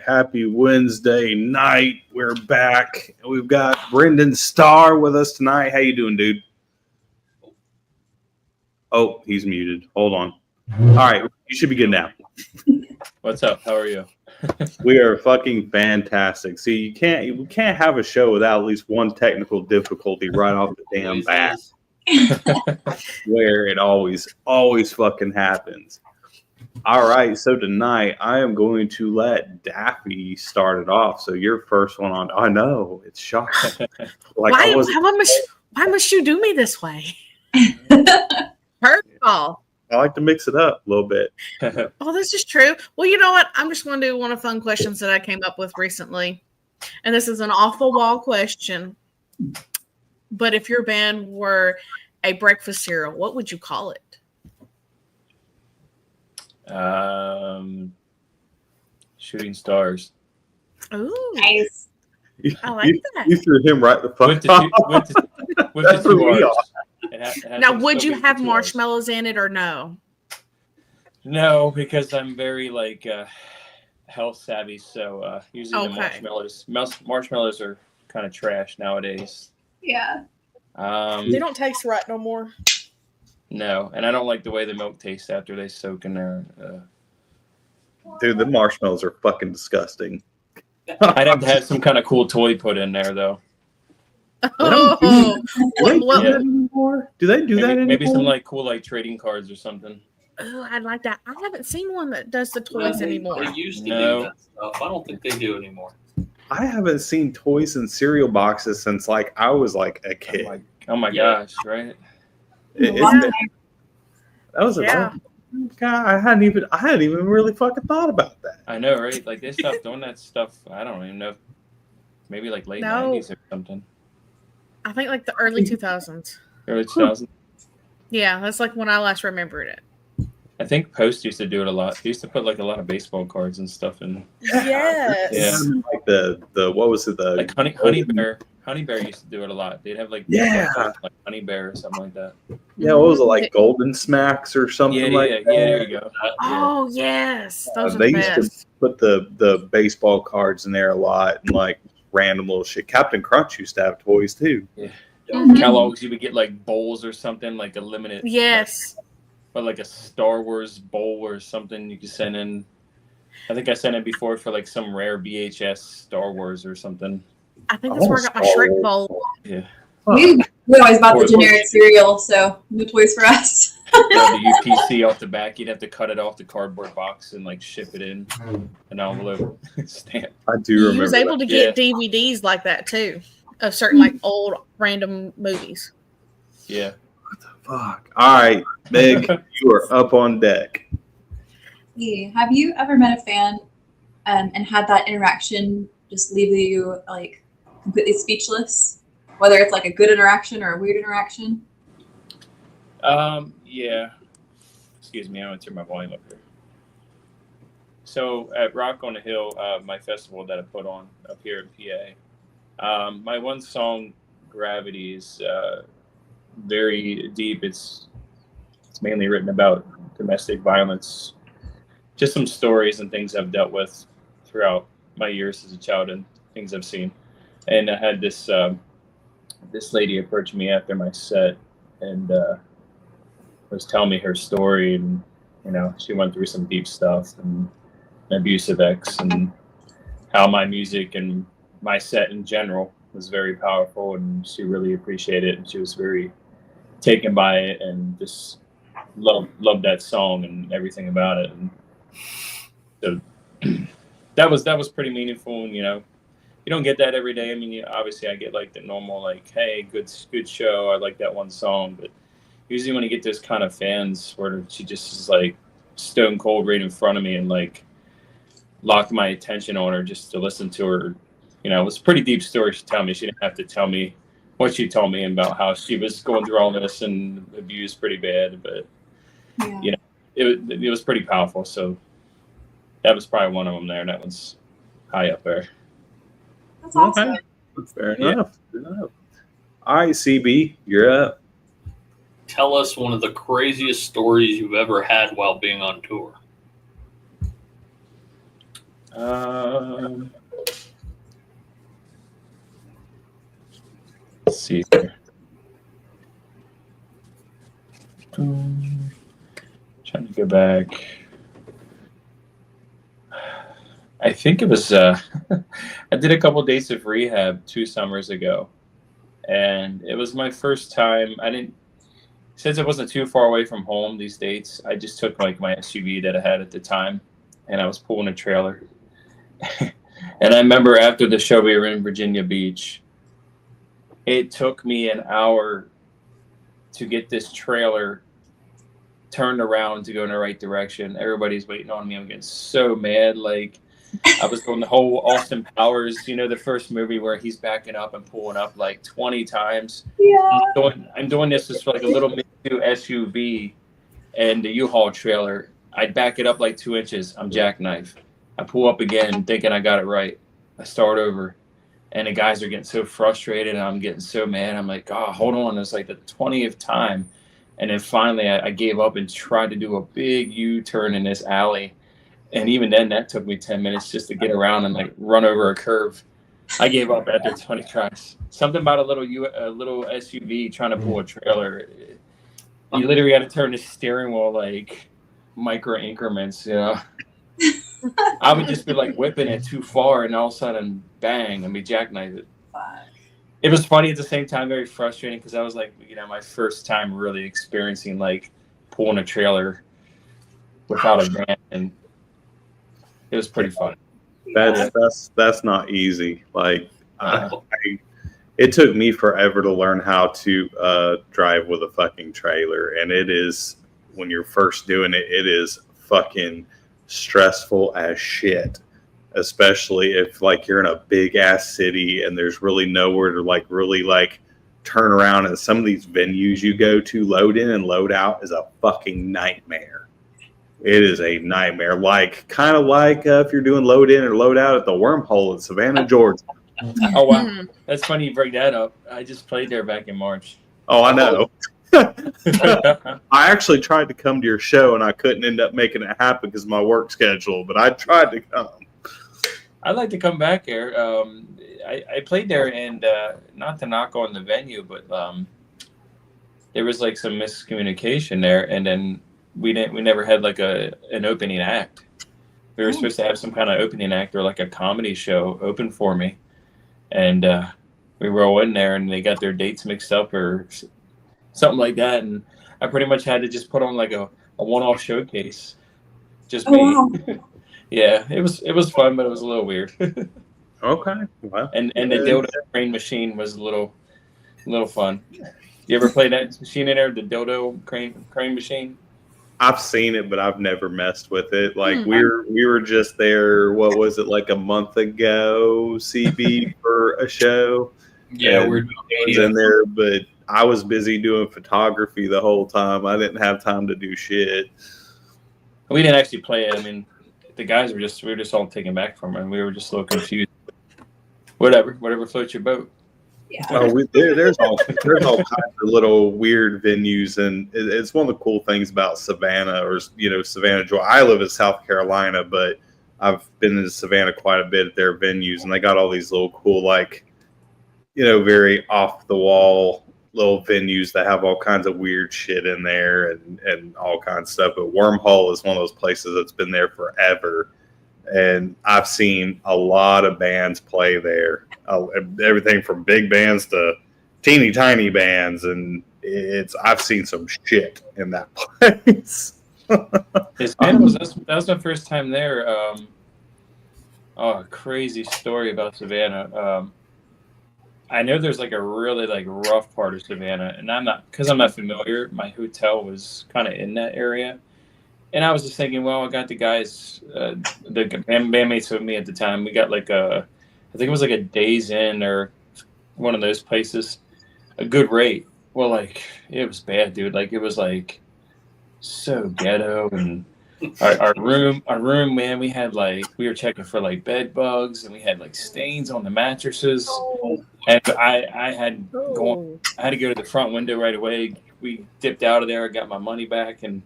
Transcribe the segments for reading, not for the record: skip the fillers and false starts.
right, happy Wednesday night. We're back. We've got Brenden Starr with us tonight. How you doing, dude? Oh, he's muted. Hold on. All right, you should be good now. What's up? How are you? We are fucking fantastic. See, we can't have a show without at least one technical difficulty right off the damn bat. Where it always fucking happens. All right, so tonight I am going to let Daffy start it off. So you're first one on. I know it's shocking. Like why must you do me this way? First of all, I like to mix it up a little bit. Oh, this is true. Well, you know what? I'm just going to do one of the fun questions that I came up with recently, and this is an off the wall question. But if your band were a breakfast cereal, what would you call it? Shooting Stars. Ooh, Nice. I like that. You threw him right the fuck With the two R's. Now, would you have marshmallows in it or no? No, because I'm very health savvy. So usually the marshmallows are kind of trash nowadays. Yeah. They don't taste right no more. No, and I don't like the way the milk tastes after they soak in there. Dude, the marshmallows are fucking disgusting. I'd have to have some kind of cool toy put in there, though. Oh, Do they do that anymore? Maybe some cool trading cards or something. Oh, I'd like that. I haven't seen one that does the toys anymore. They used to do that stuff. I don't think they do anymore. I haven't seen toys in cereal boxes since I was a kid. Oh my gosh, right? That was a long God, I hadn't even really fucking thought about that. I know, right? Like they stopped doing that stuff. I don't even know. Maybe late 90s or something. I think the early 2000s. Early 2000s. Yeah, that's when I last remembered it. I think Post used to do it a lot. They used to put a lot of baseball cards and stuff in. Yes. Yeah. Like the what was it? The Honey Bear. Honey Bear used to do it a lot. They'd have Honey Bear or something like that. Yeah, what was it Golden Smacks or something that? Yeah, there you go. Oh yes, those are they the used best. to put the baseball cards in there a lot and random little shit. Captain Crunch used to have toys too. Yeah. Mm-hmm. Kellogg's, you would get bowls or something, a limited. Yes. But a Star Wars bowl or something you could send in. I think I sent it before for some rare VHS Star Wars or something. I think that's where I got my Shrek bowl. Yeah. We always bought the generic cereal, so no toys for us. The UPC off the back, you'd have to cut it off the cardboard box and ship it in an envelope stamp. I do remember. He was able to get DVDs like that too, of certain old random movies. Yeah. What the fuck? All right, Meg, you are up on deck. Yeah. Have you ever met a fan and had that interaction just leave you completely speechless? Whether it's a good interaction or a weird interaction? Yeah. Excuse me, I want to turn my volume up here. So at Rock on the Hill, my festival that I put on up here in PA, my one song, Gravity, is very deep. It's mainly written about domestic violence, just some stories and things I've dealt with throughout my years as a child and things I've seen. And I had this lady approach me after my set and was telling me her story, and she went through some deep stuff and an abusive ex, and how my music and my set in general was very powerful, and she really appreciated it, and she was very taken by it and just loved that song and everything about it. And so that was pretty meaningful. And you don't get that every day. I mean, obviously I get the normal hey, good show, I like that one song, but usually when you get those kind of fans where she just is stone cold right in front of me and locked my attention on her just to listen to her, it was a pretty deep story she told me. She didn't have to tell me what she told me about how she was going through all this and abused pretty bad, but it was pretty powerful. So that was probably one of them there, and that one's high up there. That's awesome. Fair enough. All right, CB, you're up. Tell us one of the craziest stories you've ever had while being on tour. Let's see here. Trying to go back. I think it was. I did a couple days of rehab 2 summers ago, and it was my first time. I didn't, since it wasn't too far away from home these dates. I just took like my SUV that I had at the time, and I was pulling a trailer. And I remember after the show, we were in Virginia Beach. It took me an hour to get this trailer turned around to go in the right direction. Everybody's waiting on me. I'm getting so mad. Like, I was doing the whole Austin Powers, the first movie where he's backing up and pulling up like 20 times. Yeah. I'm doing this just for like a little mini SUV and the U-Haul trailer. I back it up like 2 inches. I'm jackknife. I pull up again thinking I got it right. I start over. And the guys are getting so frustrated, and I'm getting so mad. I'm like, oh, hold on. It's like the 20th time. And then finally, I gave up and tried to do a big U-turn in this alley. And even then, that took me 10 minutes just to get around and like run over a curve. I gave up after 20 tries. Something about a little SUV trying to pull a trailer. You literally got to turn the steering wheel like micro increments, I would just be like whipping it too far, and all of a sudden, bang, and be jackknife it. It was funny at the same time, very frustrating, because I was like, my first time really experiencing like pulling a trailer without a van, and it was pretty fun. That's not easy. Like, it took me forever to learn how to drive with a fucking trailer, and it is, when you're first doing it, it is fucking stressful as shit, especially if like you're in a big ass city and there's really nowhere to like really like turn around. And some of these venues you go to, load in and load out is a fucking nightmare. It is a nightmare. Like, kind of like if you're doing load in or load out at the Wormhole in Savannah, Georgia. Oh wow, that's funny you bring that up. I just played there back in March. Oh, I know. I actually tried to come to your show, and I couldn't end up making it happen because of my work schedule, but I tried to come. I'd like to come back there. I played there, and not to knock on the venue, but there was like some miscommunication there, and then we never had like an opening act. We were supposed to have some kind of opening act or like a comedy show open for me, and we roll in there, and they got their dates mixed up or something like that, and I pretty much had to just put on like a one-off showcase, just me. Wow. Yeah, it was fun, but it was a little weird. Okay, well, and the dildo crane machine was a little fun. You ever play that machine in there, the dildo crane machine? I've seen it, but I've never messed with it. Like we were just there. What was it, like a month ago? CB for a show. Yeah, we're in there, but I was busy doing photography the whole time. I didn't have time to do shit. We didn't actually play it. I mean, the guys we were just all taken back from it, and we were just a little confused. Whatever floats your boat. Yeah. Oh, there's all kinds of little weird venues, and it's one of the cool things about Savannah, or Savannah, Georgia. I live in South Carolina, but I've been in Savannah quite a bit at their venues, and they got all these little cool, like, very off the wall little venues that have all kinds of weird shit in there and all kinds of stuff. But Wormhole is one of those places that's been there forever. And I've seen a lot of bands play there, everything from big bands to teeny tiny bands. And I've seen some shit in that place. That was my first time there. Crazy story about Savannah. I know there's like a really like rough part of Savannah, and I'm not familiar. My hotel was kind of in that area, and I was just thinking, well, I got the guys, the bandmates with me at the time. We got like I think it was like a Days Inn or one of those places, a good rate. Well, like it was bad, dude. Like it was like so ghetto, and our room, man. We were checking for like bed bugs, and we had like stains on the mattresses. And I had to go to the front window right away. We dipped out of there. I got my money back, and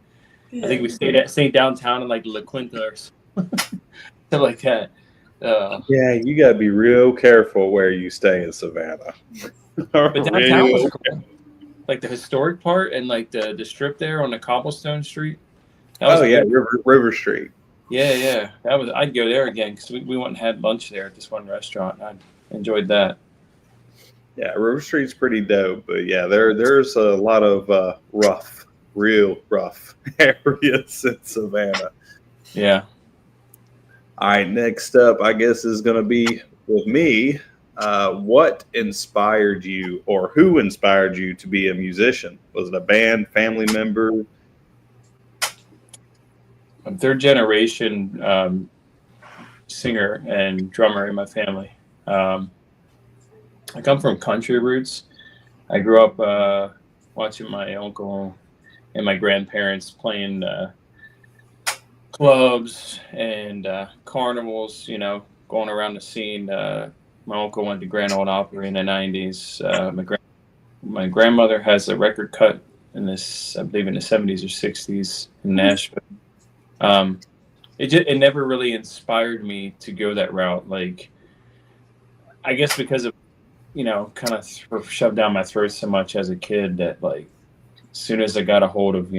I think we stayed downtown in like La Quinta or something. like that. Yeah, you gotta be real careful where you stay in Savannah. But downtown was cool. Like the historic part and like the strip there on the cobblestone street. That was River Street. Yeah. I'd go there again because we went and had lunch there at this one restaurant. I enjoyed that. Yeah, River Street's pretty dope, but yeah, there's a lot of real rough areas in Savannah. Yeah. All right, next up, I guess, is going to be with me. What inspired you, or who inspired you to be a musician? Was it a band, family member? I'm third generation singer and drummer in my family. I come from country roots. I grew up watching my uncle and my grandparents playing clubs and carnivals, going around the scene. My uncle went to Grand Ole Opry in the 90s. My grandmother has a record cut in this, I believe, in the 70s or 60s in Nashville. It never really inspired me to go that route. Like, I guess because of, kind of shoved down my throat so much as a kid that, like, as soon as I got a hold of,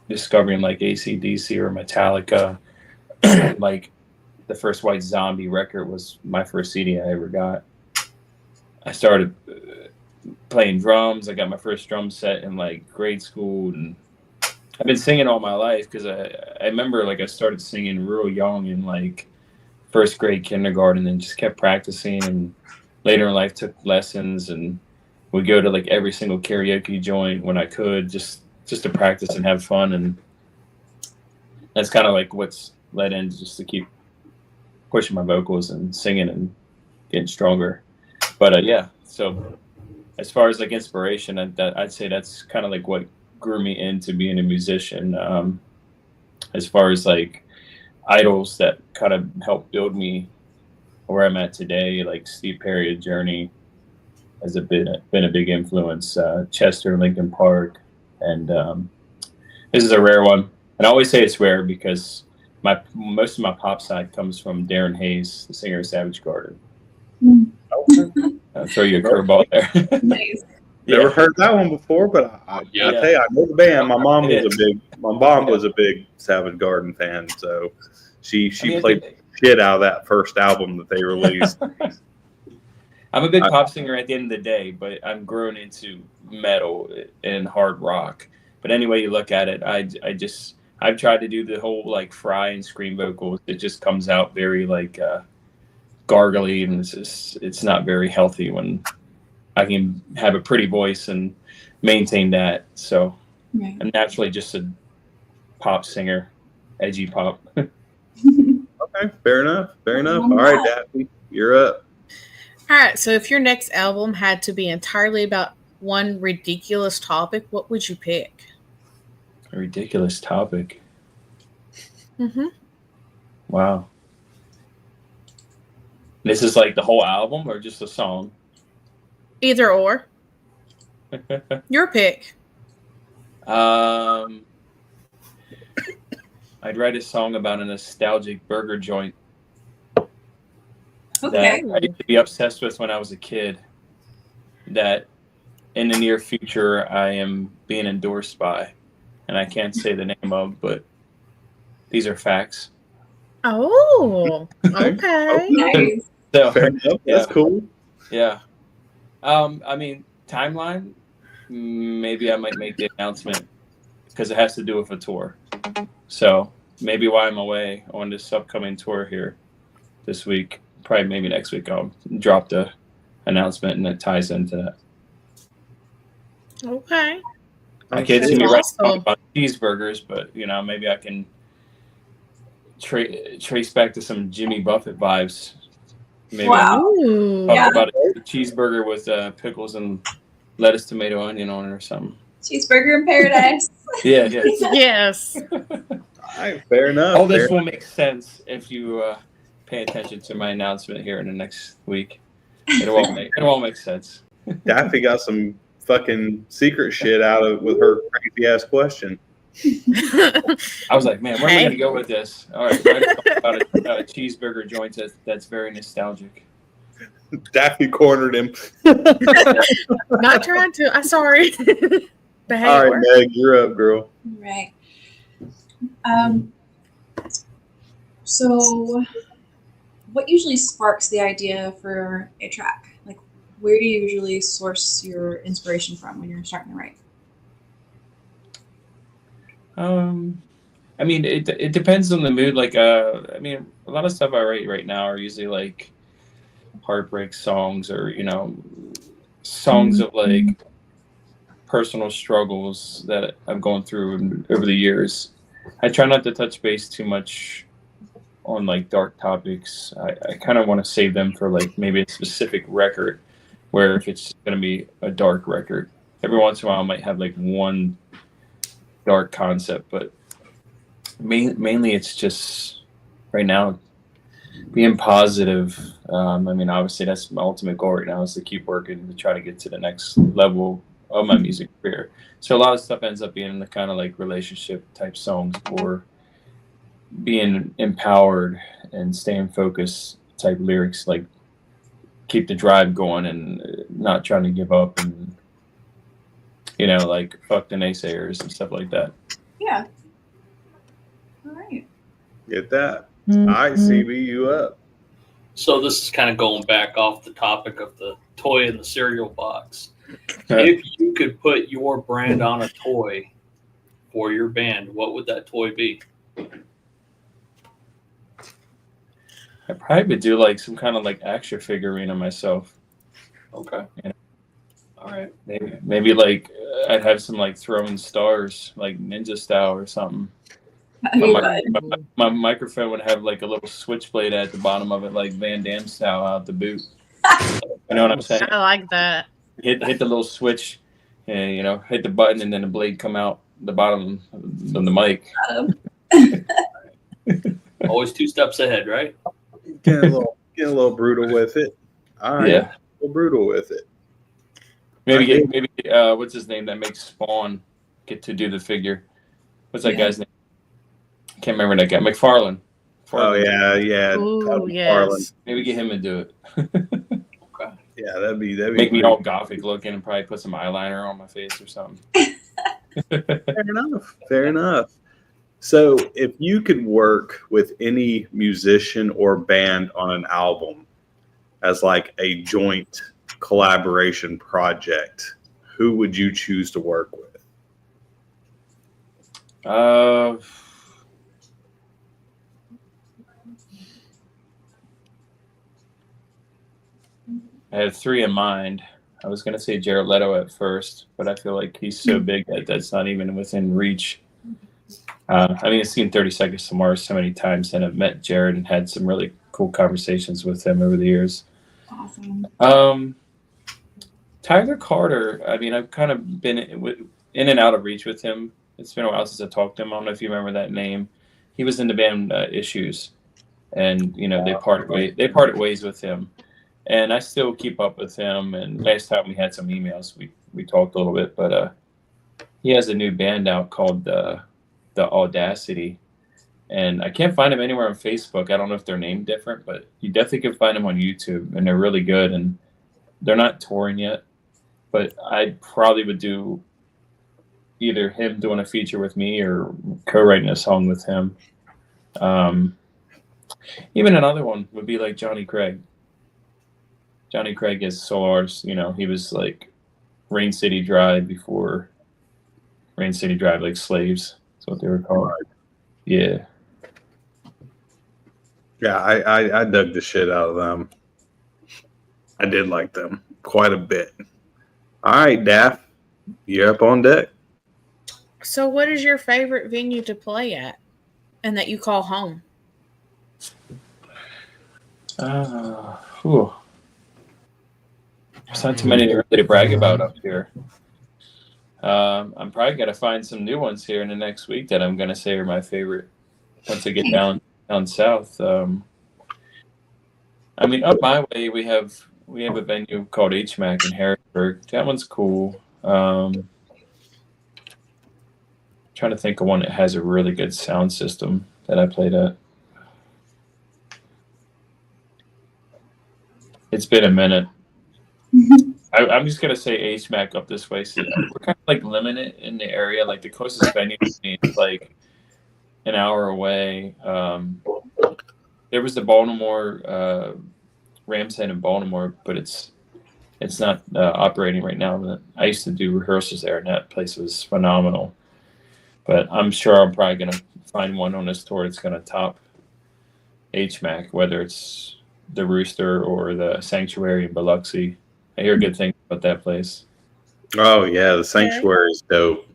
discovering like AC/DC or Metallica, like the first White Zombie record was my first CD I ever got. I started playing drums. I got my first drum set in like grade school, and I've been singing all my life because I remember like I started singing real young in like first grade kindergarten and just kept practicing, and later in life took lessons and would go to like every single karaoke joint when I could just to practice and have fun. And that's kind of like what's led into just to keep pushing my vocals and singing and getting stronger. But yeah, so as far as like inspiration, I'd say that's kind of like what grew me into being a musician. As far as like idols that kind of helped build me where I'm at today, like Steve Perry, Journey has been a big influence. Chester, Linkin Park, and this is a rare one. And I always say it's rare because most of my pop side comes from Darren Hayes, the singer of Savage Garden. I'll throw you a curveball there. Nice. Never heard that one before, but I tell you, I know the band. My mom was a big Savage Garden fan, so she played the shit out of that first album that they released. I'm a big pop singer at the end of the day, but I'm grown into metal and hard rock. But any way you look at it, I've tried to do the whole like fry and scream vocals. It just comes out very like gargly, and it's not very healthy when I can have a pretty voice and maintain that. So I'm naturally just a pop singer, edgy pop. Okay, fair enough. All right, Daphne, you're up. All right, so if your next album had to be entirely about one ridiculous topic, what would you pick? A ridiculous topic. Mm-hmm. Wow. This is like the whole album or just a song? Either or. Your pick. I'd write a song about a nostalgic burger joint that I used to be obsessed with when I was a kid, that in the near future I am being endorsed by, and I can't say the name of, but these are facts. Oh, okay. Nice. So, Fair enough. That's cool. Yeah. I mean, timeline, maybe I might make the announcement because it has to do with a tour. So maybe while I'm away on this upcoming tour here this week, probably maybe next week, I'll drop the announcement and it ties into that. Okay. I can't see me writing about cheeseburgers, but maybe I can trace back to some Jimmy Buffett vibes. Maybe Wow. talk about a cheeseburger with pickles and lettuce, tomato, onion on it or something. Cheeseburger in paradise. Yeah. Yes. All right, fair enough. All this will make sense if you pay attention to my announcement here in the next week. It'll all make sense. Daffy got some fucking secret shit out of with her crazy ass question. I was like, man, where am I going to go with this? All right, write a song about a cheeseburger joint that's very nostalgic. Daffy cornered him. Not trying to. I'm sorry. But hey, All it right, worked. Meg, you're up, girl. Right. So, what usually sparks the idea for a track? Like, where do you usually source your inspiration from when you're starting to write? I mean, it depends on the mood. Like, I mean, a lot of stuff I write right now are usually like heartbreak songs, or songs of like personal struggles that I'm going through over the years. I try not to touch base too much on like dark topics. I kind of want to save them for like maybe a specific record, where if it's going to be a dark record, every once in a while I might have like one dark concept, but mainly it's just right now being positive. I mean, obviously that's my ultimate goal right now, is to keep working to try to get to the next level of my music career. So a lot of stuff ends up being the kind of like relationship type songs, or being empowered and staying focused type lyrics, like keep the drive going and not trying to give up, and like fuck the naysayers and stuff like that. Yeah. All right. Get that. All right, CB, you up. So this is kind of going back off the topic of the toy in the cereal box. If you could put your brand on a toy for your band, what would that toy be? I probably would do like some kind of like action figurine of myself. Okay. All right. Maybe like I'd have some like throwing stars, like ninja style or something. My microphone would have like a little switchblade at the bottom of it, like Van Damme style out the boot. You know what I'm saying? I like that. Hit the little switch, and hit the button, and then the blade come out the bottom of the mic. Always 2 steps ahead, right? Get a little brutal with it. All right. Yeah. A little brutal with it. Maybe what's his name that makes Spawn get to do the figure? What's that guy's name? I can't remember that guy. McFarlane. Oh yeah. Ooh, yes. Maybe get him to do it. Okay. Yeah, that'd be Make me all gothic looking and probably put some eyeliner on my face or something. Fair enough. So if you could work with any musician or band on an album as like a joint collaboration project, who would you choose to work with? I have 3 in mind. I was going to say Jared Leto at first, but I feel like he's so big that that's not even within reach. I mean, I've seen 30 Seconds to Mars so many times, and I've met Jared and had some really cool conversations with him over the years. Awesome. Tyler Carter, I mean, I've kind of been in and out of reach with him. It's been a while since I talked to him. I don't know if you remember that name. He was in the band Issues, and they parted ways with him. And I still keep up with him. And last time we had some emails, we talked a little bit. But he has a new band out called The Audacity. And I can't find them anywhere on Facebook. I don't know if they're named different, but you definitely can find them on YouTube. And they're really good. And they're not touring yet. But I probably would do either him doing a feature with me or co-writing a song with him. Even another one would be like Johnny Craig. Johnny Craig is solo artist. He was like Rain City Drive before Rain City Drive, like Slaves. That's what they were called. Yeah. Yeah, I dug the shit out of them. I did like them quite a bit. All right, Daff, you're up on deck. So what is your favorite venue to play at and that you call home? There's not too many really to brag about up here. I'm probably going to find some new ones here in the next week that I'm going to say are my favorite once I get down south. I mean, up my way, we have a venue called HMAC in Harrisburg. That one's cool. Trying trying to think of one that has a really good sound system that I played at. It's been a minute. I'm just gonna say HMAC up this way. So we're kind of like limited in the area. Like the closest venue to me is like an hour away. There was the Baltimore Rams Head in Baltimore, but it's not operating right now. But I used to do rehearsals there, and that place was phenomenal. But I'm sure I'm probably gonna find one on this tour that's gonna top HMAC, whether it's the Rooster or the Sanctuary in Biloxi. I hear good things about that place. Oh yeah, the Sanctuary is dope.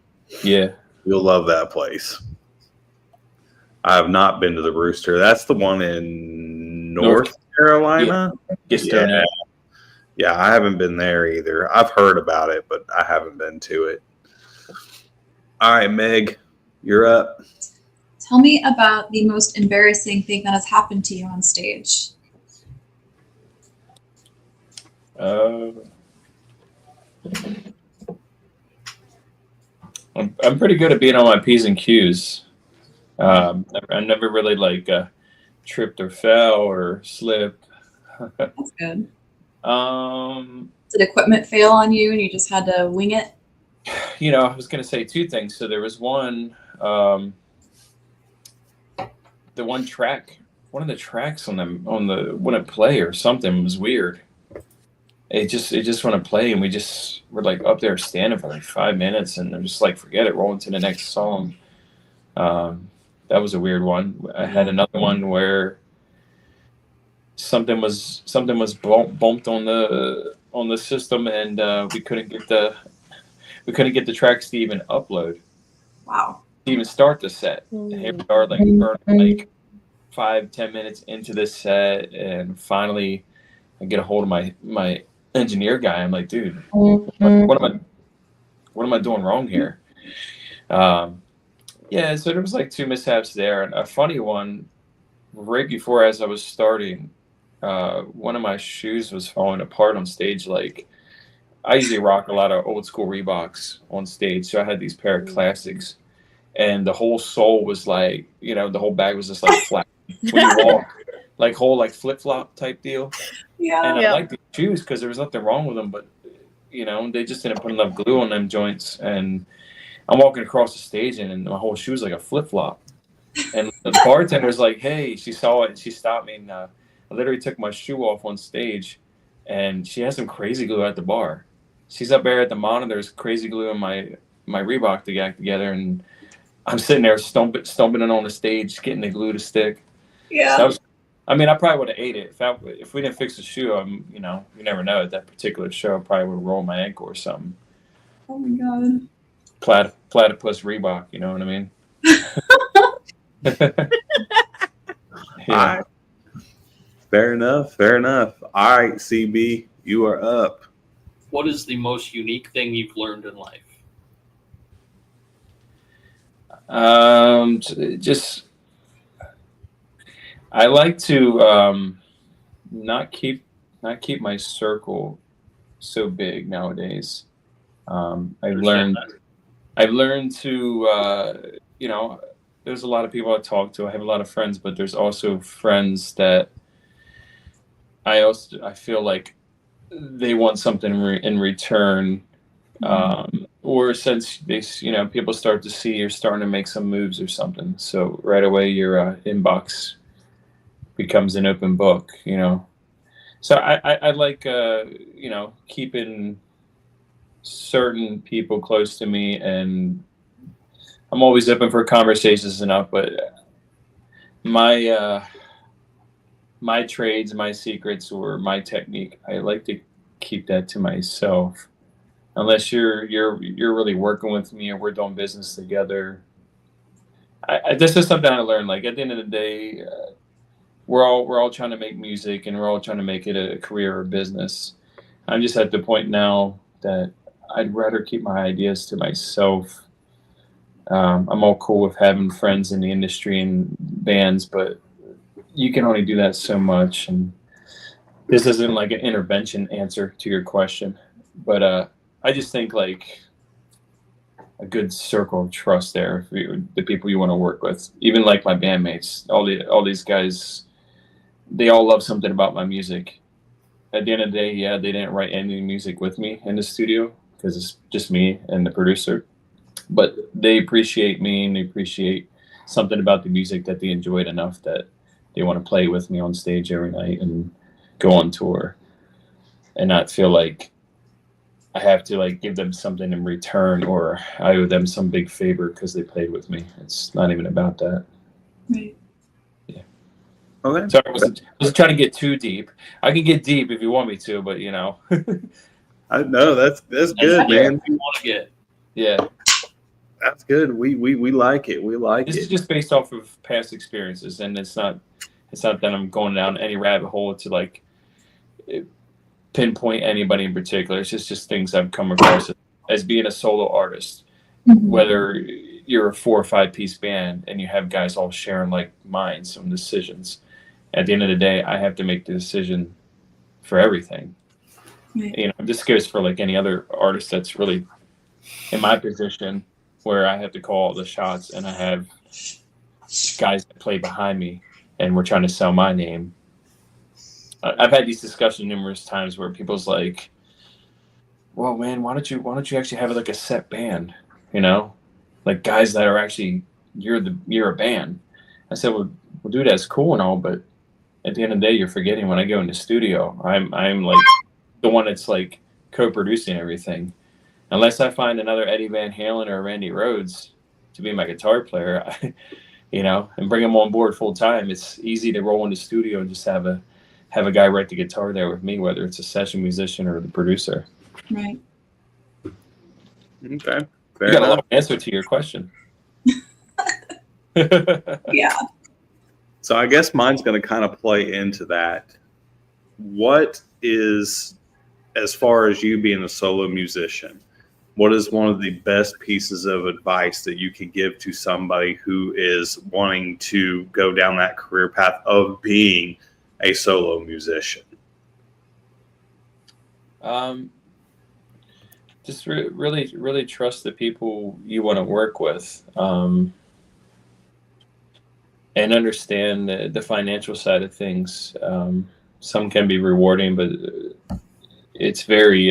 Yeah, you'll love that place. I have not been to the Rooster. That's the one in North Carolina. Yeah. Yeah, I haven't been there either. I've heard about it, but I haven't been to it. All right, Meg, you're up. Tell me about the most embarrassing thing that has happened to you on stage. I'm pretty good at being on my P's and Q's. I never really like tripped or fell or slipped. That's good. Did equipment fail on you and you just had to wing it? You know, I was going to say two things. So there was one, the one track, one of the tracks on the wouldn't play or something was weird. It just wouldn't play, and we just were like up there standing for like 5 minutes, and I'm just like, forget it, rolling to the next song. That was a weird one. I had another one where something was bumped on the system, and we couldn't get the tracks to even upload. Wow. To even start the set. And here we are, like burning like 5-10 minutes into this set, and finally I get a hold of my engineer guy. I'm like, dude, what am I doing wrong here? Yeah, so there was like 2 mishaps there, and a funny one right before as I was starting, one of my shoes was falling apart on stage. Like, I usually rock a lot of old school Reeboks on stage, so I had these pair of classics, and the whole sole was like, you know, the whole bag was just like flat when you walk, like whole like flip flop type deal. Yeah. And I liked the shoes because there was nothing wrong with them, but you know, they just didn't put enough glue on them joints. And I'm walking across the stage, and my whole shoe was like a flip flop. And the bartender's like, "Hey," she saw it and she stopped me, and I literally took my shoe off on stage, and she has some crazy glue at the bar. She's up there at the monitors, crazy glue in my Reebok to get together, and I'm sitting there stomping it on the stage, getting the glue to stick. Yeah. So I probably would have ate it if we didn't fix the shoe. You know, you never know. At that particular show, I probably would have rolled my ankle or something. Oh my god. Platypus Reebok. You know what I mean? Yeah. Fair enough. All right, CB, you are up. What is the most unique thing you've learned in life? Just I like to not keep my circle so big nowadays. I've learned to you know, there's a lot of people I talk to. I have a lot of friends, but there's also friends that I feel like they want something in return. Or since you know, people start to see you're starting to make some moves or something, so right away your inbox becomes an open book, you know. So I like you know, keeping certain people close to me, and I'm always open for conversations and up, but my trades, my secrets, or my technique, I like to keep that to myself. Unless you're really working with me or we're doing business together. This is something I learned. Like, at the end of the day, we're all trying to make music, and we're all trying to make it a career or business. I'm just at the point now that I'd rather keep my ideas to myself. I'm all cool with having friends in the industry and bands, but you can only do that so much. And this isn't like an intervention answer to your question, but I just think, like, a good circle of trust there for the people you want to work with. Even like my bandmates, all these guys, they all love something about my music. At the end of the day, yeah, they didn't write any music with me in the studio because it's just me and the producer. But they appreciate me and they appreciate something about the music that they enjoyed enough that they want to play with me on stage every night and go on tour and not feel like I have to like give them something in return or I owe them some big favor because they played with me. It's not even about that. Right. Yeah. Okay. Sorry, I wasn't trying to get too deep. I can get deep if you want me to, but you know. No, that's good, Yeah. man. You want to get. Yeah. That's good. We like it. We like This it. is just based off of past experiences, and it's not that I'm going down any rabbit hole to like pinpoint anybody in particular. It's just things I've come across as being a solo artist. Mhm. Whether you're a 4 or 5 piece band and you have guys all sharing like minds, some decisions. At the end of the day, I have to make the decision for everything. Right. You know, this goes for like any other artist that's really in my position where I have to call all the shots and I have guys that play behind me and we're trying to sell my name. I've had these discussions numerous times where people's like, well, man, why don't you actually have like a set band, you know, like guys that are actually, you're a band. I said, well, dude, that's cool and all, but at the end of the day, you're forgetting when I go in the studio, I'm like the one that's like co-producing everything. Unless I find another Eddie Van Halen or Randy Rhoads to be my guitar player, you know, and bring them on board full time, it's easy to roll in the studio and just have a guy write the guitar there with me, whether it's a session musician or the producer. Right. Okay. Fair You got a enough. long answer to your question. Yeah. So I guess mine's going to kind of play into that. What is, as far as you being a solo musician, what is one of the best pieces of advice that you can give to somebody who is wanting to go down that career path of being a solo musician? Just really trust the people you want to work with, and understand the financial side of things. Some can be rewarding, but it's very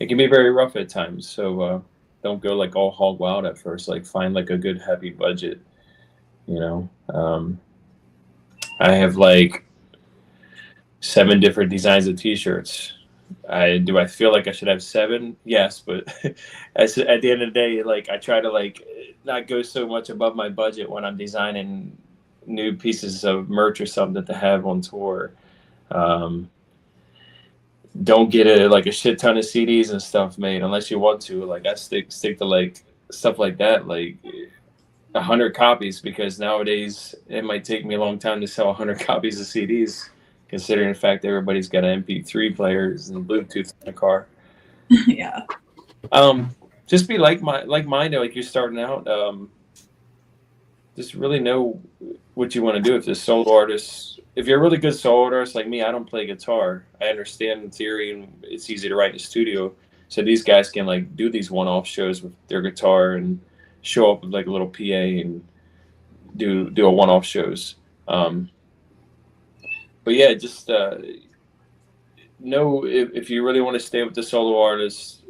it can be very rough at times. So don't go like all hog wild at first. Like find like a good happy budget. You know, I have like 7 different designs of T-shirts. Do I feel like I should have 7? Yes, but at the end of the day, like I try to like not go so much above my budget when I'm designing new pieces of merch or something to have on tour. Don't get a shit ton of CDs and stuff made unless you want to. Like I stick to like stuff like that, like 100 copies, because nowadays it might take me a long time to sell 100 copies of CDs, considering the fact that everybody's got MP3 players and Bluetooth in the car. Yeah. Just be like-minded, like you're starting out. Just really know what you want to do. If you're a solo artist, if you're a really good solo artist like me, I don't play guitar. I understand in theory, and it's easy to write in the studio. So these guys can like do these one-off shows with their guitar and show up with like a little PA and do a one-off shows. But yeah, just know if you really want to stay with the solo artist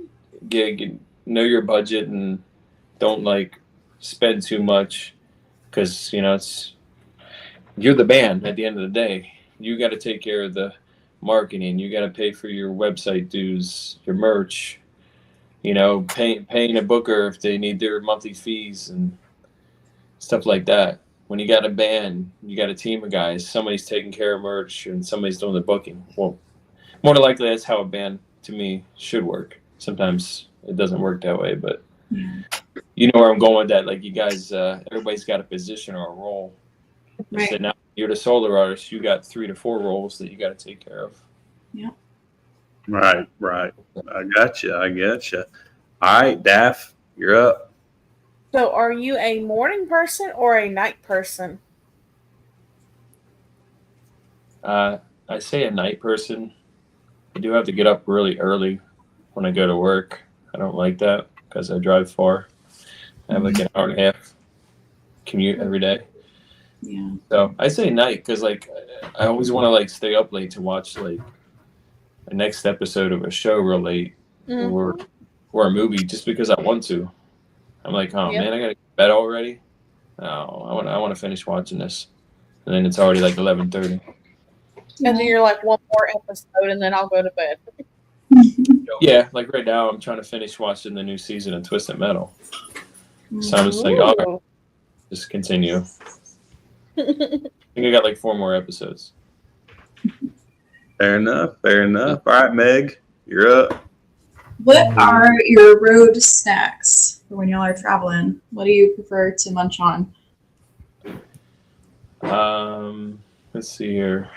gig, know your budget and don't like spend too much, because you know you're the band at the end of the day. You got to take care of the marketing. You got to pay for your website dues, your merch. You know, paying a booker if they need their monthly fees and stuff like that. When you got a band, you got a team of guys. Somebody's taking care of merch and somebody's doing the booking. Well, more than likely, that's how a band, to me, should work. Sometimes it doesn't work that way, but you know where I'm going with that. Like you guys, everybody's got a position or a role. Right. So now you're the solo artist. You got 3 to 4 roles that you got to take care of. Yeah. Right. I gotcha. All right, Daff, you're up. So, are you a morning person or a night person? I say a night person. I do have to get up really early when I go to work. I don't like that because I drive far. I have like an hour and a half commute every day. Yeah. So I say night because like I always want to like stay up late to watch like the next episode of a show real late or a movie just because I want to. I'm like, oh man, I gotta go to bed already. No, I want to finish watching this, and then it's already like 11:30. And then you're like, one more episode, and then I'll go to bed. Yeah, like right now, I'm trying to finish watching the new season of Twisted Metal. So I'm just like, all right, just continue. I think I got like 4 more episodes. Fair enough. Fair enough. All right, Meg, you're up. What are your road snacks for when y'all are traveling? What do you prefer to munch on? Let's see here.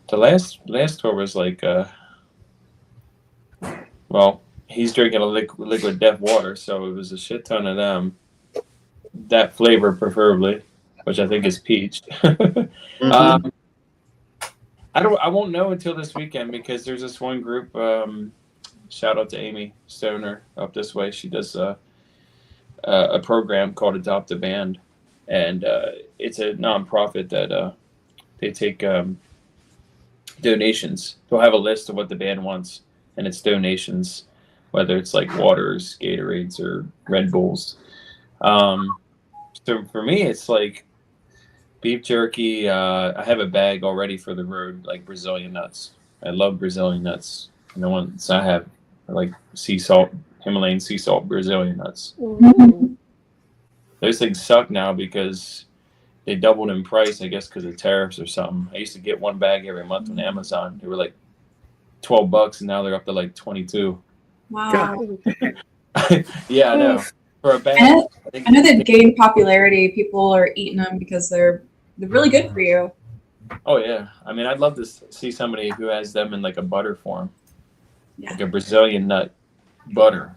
The last tour was like, well, he's drinking a liquid death water, so it was a shit ton of them. That flavor, preferably, which I think is peach. Mm-hmm. I won't know until this weekend because there's this one group. Shout out to Amy Stoner up this way. She does a program called Adopt a Band, and it's a nonprofit that they take donations. They'll have a list of what the band wants, and it's donations, whether it's like waters, Gatorades, or Red Bulls. So for me, it's like beef jerky. I have a bag already for the road, like Brazilian nuts. I love Brazilian nuts. And the ones I have are like Himalayan sea salt Brazilian nuts. Those things suck now because they doubled in price, I guess, because of tariffs or something. I used to get one bag every month on Amazon. They were like $12, and now they're up to like 22. Wow. Yeah, I know. For a bag, I know they've gained popularity. People are eating them because they're really good for you. Oh yeah, I mean, I'd love to see somebody who has them in like a butter form, Yeah. like a Brazilian nut butter.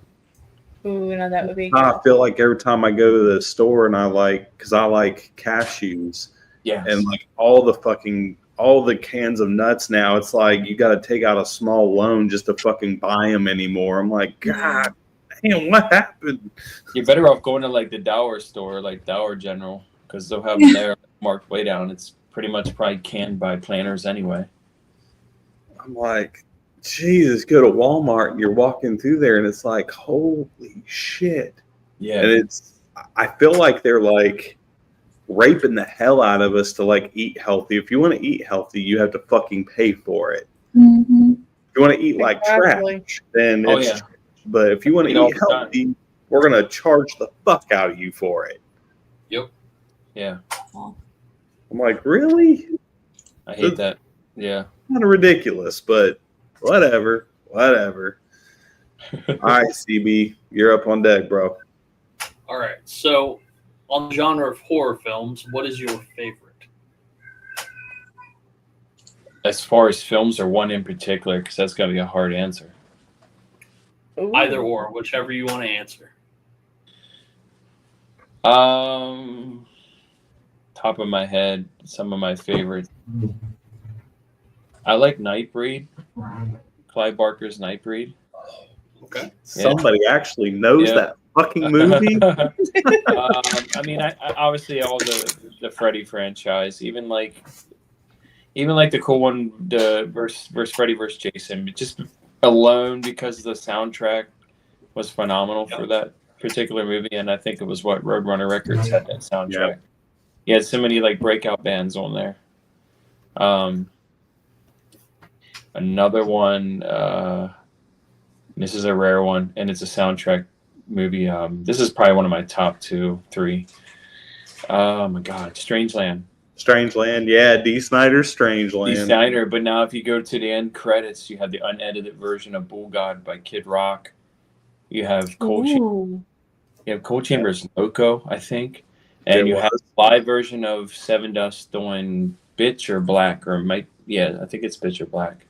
Ooh, no, that would be good. I feel like every time I go to the store and because I like cashews, Yeah, and like all the cans of nuts now, it's like you got to take out a small loan just to fucking buy them anymore. I'm like, God damn, what happened? you're better off going to like the Dower store, like Dower General, because they'll have them there marked way down. It's pretty much probably canned by planters anyway. I'm like, Jesus, go to Walmart and you're walking through there and it's like, holy shit. Yeah, And I feel like they're like raping the hell out of us to like eat healthy. If you want to eat healthy, you have to fucking pay for it. Mm-hmm. If you want to eat like Exactly. trash, then Oh, it's yeah. trash. But if you want to Eat all eat the time. healthy, we're going to charge the fuck out of you for it. yeah. I'm like, really? I hate that. Yeah. Kind of ridiculous, but whatever. All right, CB, you're up on deck, bro. All right. So, on the genre of horror films, what is your favorite? As far as films, or one in particular, because that's gotta be a hard answer. Ooh. Either or, whichever you want to answer. Top of my head, some of my favorites. I like Nightbreed. Clive Barker's Nightbreed. Okay. Somebody actually knows Yeah. that fucking movie. I mean, I obviously all the Freddy franchise, even like the cool one, the versus Freddy versus Jason, just alone because the soundtrack was phenomenal for that particular movie, and I think it was what Roadrunner Records had that soundtrack. Yep. He had so many like breakout bands on there. Another one, this is a rare one, and it's a soundtrack movie. This is probably one of my top 2, 3. Oh my God, Strangeland. Strangeland, yeah, D. Snyder's Strangeland. D. Snyder, but now if you go to the end credits, you have the unedited version of Bull God by Kid Rock. You have Cold Chamber's Loco, I think, and you have a live version of Seven Dust doing Bitch or Black, or I think it's Bitch or Black.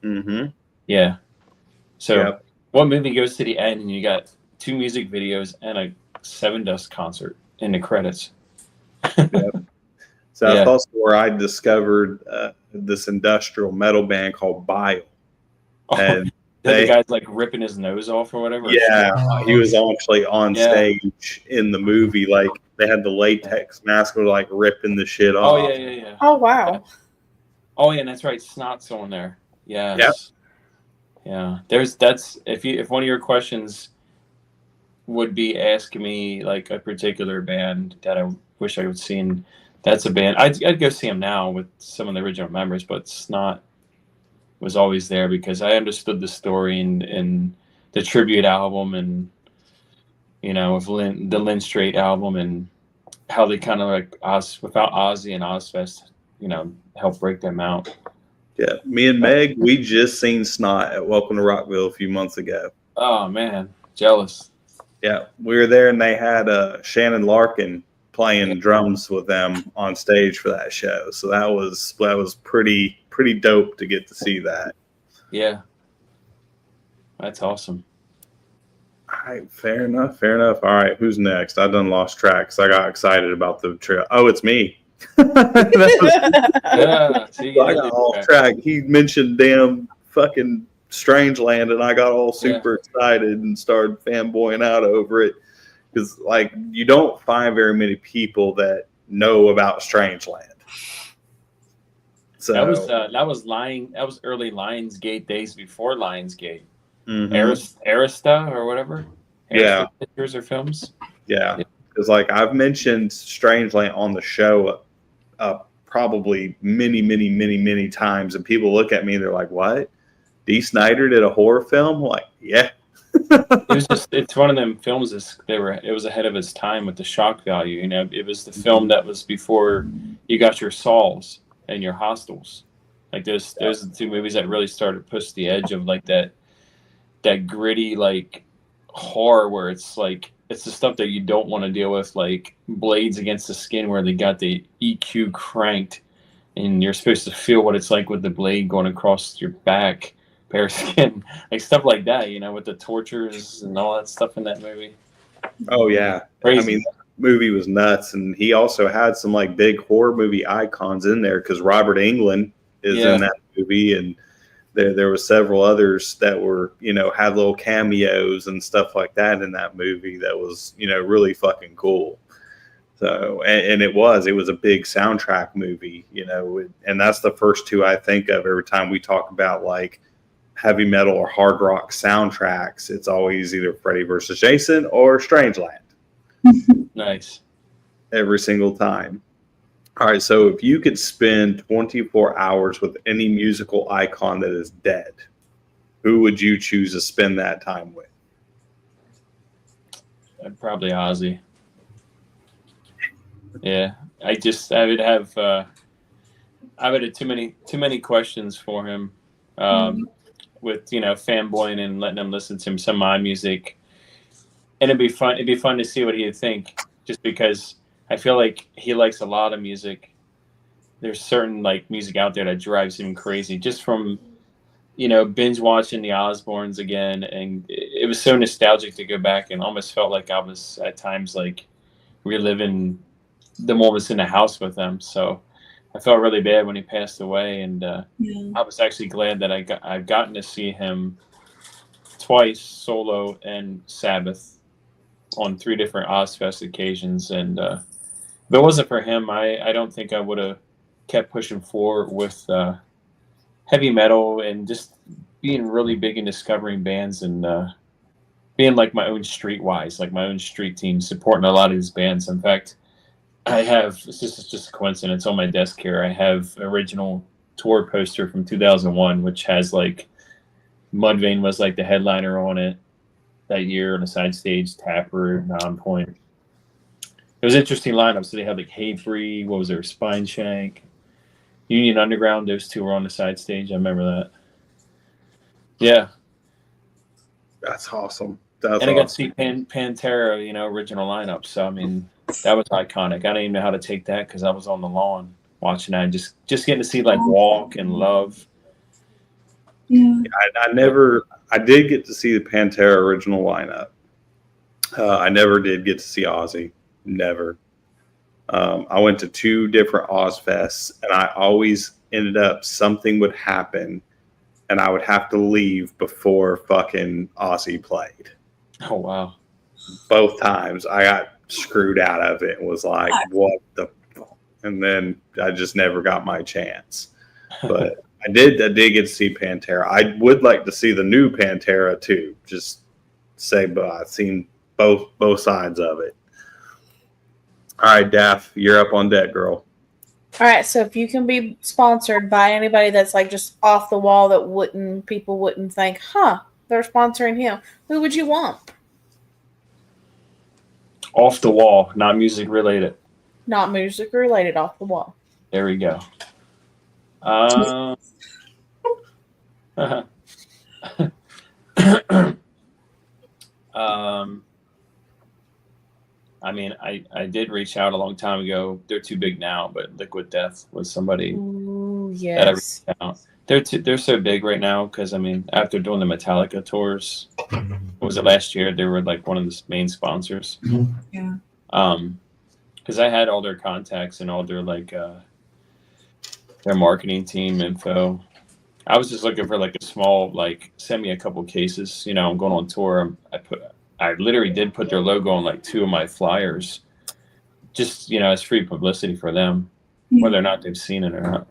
Mm-hmm. Yeah. So Yep. one movie goes to the end, and you got 2 music videos and a Seven Dust concert in the credits. So that's also where I discovered this industrial metal band called Bile. And The guy's like ripping his nose off or whatever. Yeah, he was actually on Yeah. stage in the movie. Like they had the latex mask, were like ripping the shit off. Oh yeah. Oh wow. Oh yeah, and that's right. Snot's on there. Yes. Yep. Yeah. That's if one of your questions would be asking me like a particular band that I wish I would seen, that's a band I'd go see them now with some of the original members, but Snot was always there because I understood the story and the tribute album and with the Lynn Strait album and how they kind of like without Ozzy and Ozfest, helped break them out. Yeah, me and Meg, we just seen Snot at Welcome to Rockville a few months ago. Oh man, jealous. Yeah, we were there and they had Shannon Larkin playing drums with them on stage for that show. So that was pretty dope to get to see that. Yeah, that's awesome. All right, fair enough. All right, who's next? I done lost track because I got excited about the trail. Oh, it's me. Yeah, see, I got off track. He mentioned damn fucking Strangeland, and I got all super excited and started fanboying out over it because, like, you don't find very many people that know about Strangeland. So that was early Lionsgate days before Lionsgate. Arista or whatever. Yeah, pictures or films. Yeah, because like I've mentioned Strangeland on the show probably many times, and people look at me and they're like, "What? Dee Snider did a horror film?" I'm like, yeah. It's one of them films. It was ahead of its time with the shock value. It was the film that was before you got your Sauls and your Hostels. Like those are the two movies that really started to push the edge of like that gritty like horror where it's like it's the stuff that you don't want to deal with, like Blades Against the Skin, where they got the EQ cranked and you're supposed to feel what it's like with the blade going across your back, bare skin, like stuff like that, with the tortures and all that stuff in that movie. Oh yeah, Crazy. I mean, that movie was nuts, and he also had some like big horror movie icons in there because Robert Englund is in that movie, and there were several others that were had little cameos and stuff like that in that movie that was really fucking cool. So and it was a big soundtrack movie, and that's the first two I think of every time we talk about like heavy metal or hard rock soundtracks. It's always either Freddy vs. Jason or Strangeland. Nice. Every single time. All right, so if you could spend 24 hours with any musical icon that is dead, who would you choose to spend that time with? Probably Ozzy. Yeah, I would have too many questions for him, with fanboying and letting him listen to some of my music, and it'd be fun to see what he'd think, just because I feel like he likes a lot of music. There's certain like music out there that drives him crazy, just from binge watching the Osbournes again, and it was so nostalgic to go back and almost felt like I was at times like reliving the moments in the house with them. So I felt really bad when he passed away, and I was actually glad that I've gotten to see him twice, solo and Sabbath, on 3 different Ozfest occasions. And if it wasn't for him, I don't think I would have kept pushing forward with heavy metal and just being really big in discovering bands and being like my own streetwise, like my own street team, supporting a lot of these bands. In fact, I have, it's just a coincidence, on my desk here, I have original tour poster from 2001, which has like Mudvayne was like the headliner on it that year on the side stage, Taproot, Nonpoint. It was an interesting lineup. So they had like Hatebreed, what was there, Spine Shank, Union Underground. Those two were on the side stage. I remember that. Yeah. That's awesome. I got to see Pantera, original lineup. So, I mean, that was iconic. I didn't even know how to take that because I was on the lawn watching that and just getting to see like Walk and Love. Yeah. I did get to see the Pantera original lineup. I never did get to see Ozzy. Never. I went to 2 different Ozfests, and I always ended up, something would happen and I would have to leave before fucking Aussie played. Oh wow. Both times I got screwed out of it and was like, what the fuck? And then I just never got my chance. But I did get to see Pantera. I would like to see the new Pantera too. Just say, but I've seen both sides of it. All right, Daff, you're up on deck, girl. All right, so if you can be sponsored by anybody that's like just off the wall that people wouldn't think, they're sponsoring him, who would you want? Off the wall, not music related. Not music related, off the wall. There we go. I mean, I did reach out a long time ago. They're too big now, but Liquid Death was somebody that I reached out. They're so big right now because I mean, after doing the Metallica tours, what was it last year? They were like one of the main sponsors. Yeah. Because I had all their contacts and all their like their marketing team info. I was just looking for like a small, like send me a couple cases. You know, I'm going on tour. I literally did put their logo on like 2 of my flyers, just as free publicity for them, whether or not they've seen it or not.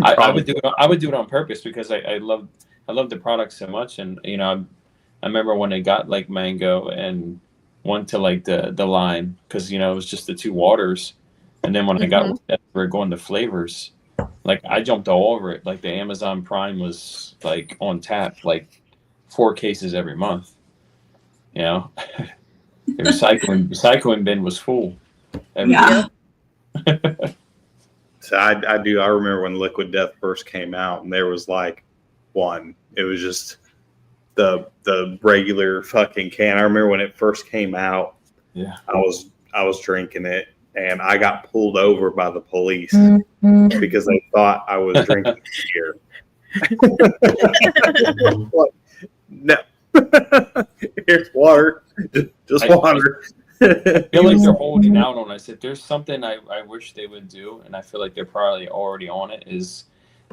I would do it on purpose because I love the product so much, and I remember when they got like mango and went to like the line because it was just the 2 waters, and then when I got we're going to flavors, like I jumped all over it. Like the Amazon Prime was like on tap, like 4 cases every month. The recycling bin was full. Yeah. So I remember when Liquid Death first came out, and there was like one. It was just the regular fucking can. I remember when it first came out. Yeah. I was drinking it, and I got pulled over by the police because they thought I was drinking beer. No. Here's water. Just water. I feel like they're holding out on us. If there's something I wish they would do, and I feel like they're probably already on it, is